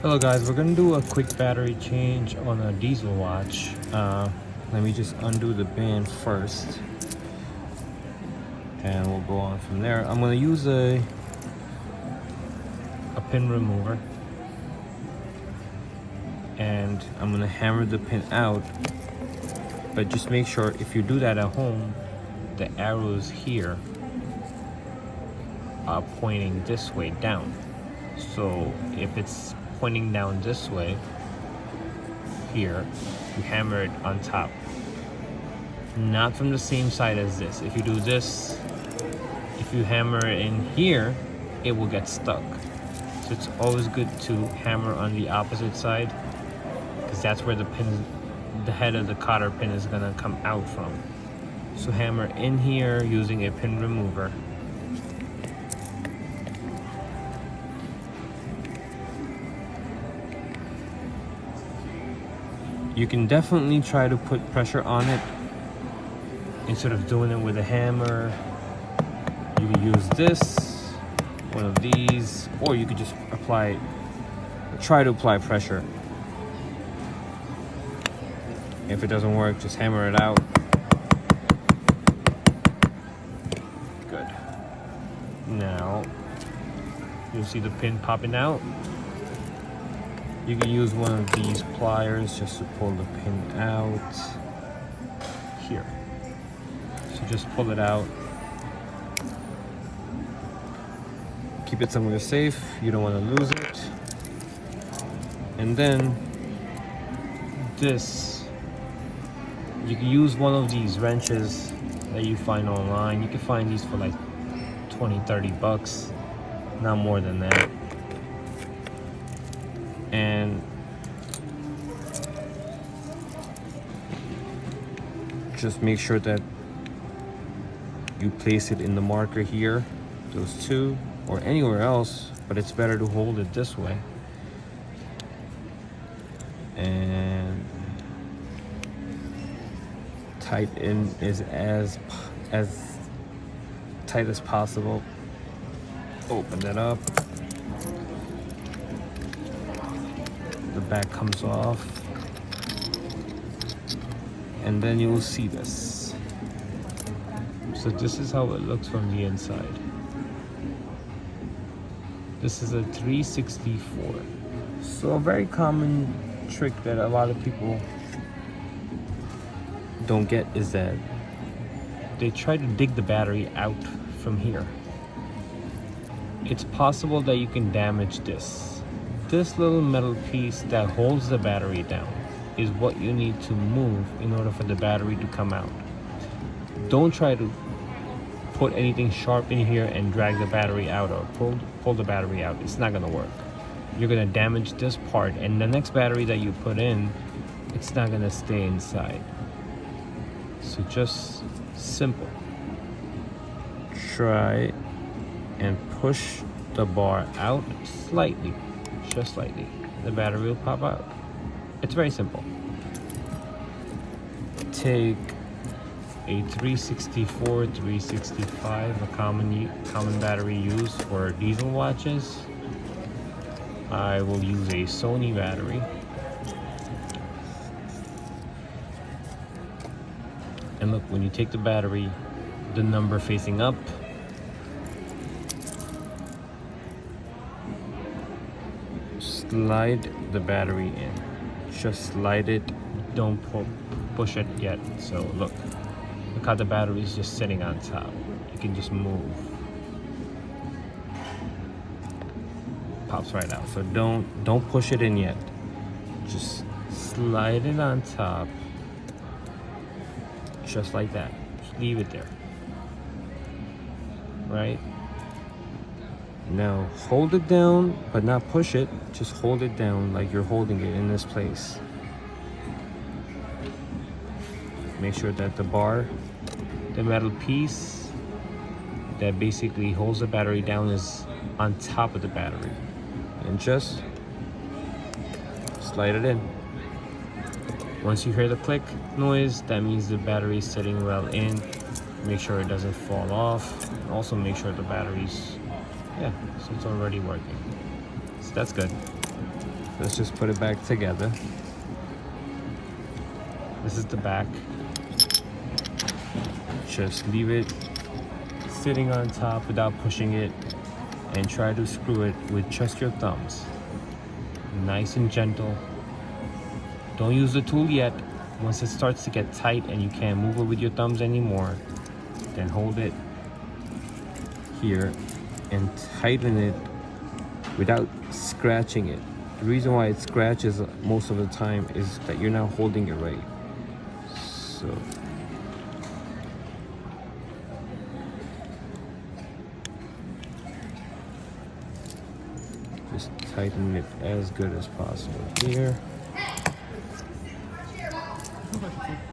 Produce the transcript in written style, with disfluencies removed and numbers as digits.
Hello guys, we're gonna do a quick battery change on a diesel watch. Let me just undo the band first and we'll go on from there. I'm gonna use a pin remover and I'm gonna hammer the pin out, but just make sure if you do that at home, the arrows here are pointing this way down. So if it's pointing down this way here, you hammer it on top, not from the same side as this. If you do this, if you hammer it in here, it will get stuck. So it's always good to hammer on the opposite side, because that's where the pin, the head of the cotter pin is gonna come out from. So hammer in here using a pin remover. You can definitely try to put pressure on it instead of doing it with a hammer. You can use this, one of these, or you could just try to apply pressure. If it doesn't work, just hammer it out. Good. Now, you'll see the pin popping out. You can use one of these pliers just to pull the pin out here. So just pull it out. Keep it somewhere safe. You don't want to lose it. And then this, you can use one of these wrenches that you find online. You can find these for like 20-30 bucks, not more than that. And just make sure that you place it in the marker here, those two, or anywhere else, but it's better to hold it this way. And tighten is as tight as possible. Open that up. The back comes off, and then you will see this. So this is how it looks from the inside. This is a 364. So a very common trick that a lot of people don't get is that they try to dig the battery out from here. It's possible that you can damage this. This little metal piece that holds the battery down is what you need to move in order for the battery to come out. Don't try to put anything sharp in here and drag the battery out, or pull the battery out. It's not gonna work. You're gonna damage this part, and the next battery that you put in, it's not gonna stay inside. So just simple. Try and push the bar out slightly. Just slightly, the battery will pop out. It's very simple. Take a 364, 365, a common battery used for diesel watches. I will use a Sony battery. And look, when you take the battery, the number facing up, slide the battery in. Just slide it, don't push it yet. So look how the battery is just sitting on top. You can just move. Pops right out. So don't push it in yet. Just slide it on top, just like that. Just leave it there. Right? Now hold it down, but not push it. Just hold it down like you're holding it in this place. Make sure that the bar, the metal piece that basically holds the battery down, is on top of the battery. And just slide it in. Once you hear the click noise, that means the battery is sitting well in. Make sure it doesn't fall off. Also make sure the battery's, yeah, so it's already working. So that's good. Let's just put it back together. This is the back. Just leave it sitting on top without pushing it, and try to screw it with just your thumbs. Nice and gentle. Don't use the tool yet. Once it starts to get tight and you can't move it with your thumbs anymore, then hold it here and tighten it without scratching it. The reason why it scratches most of the time is that you're not holding it right. So just tighten it as good as possible here.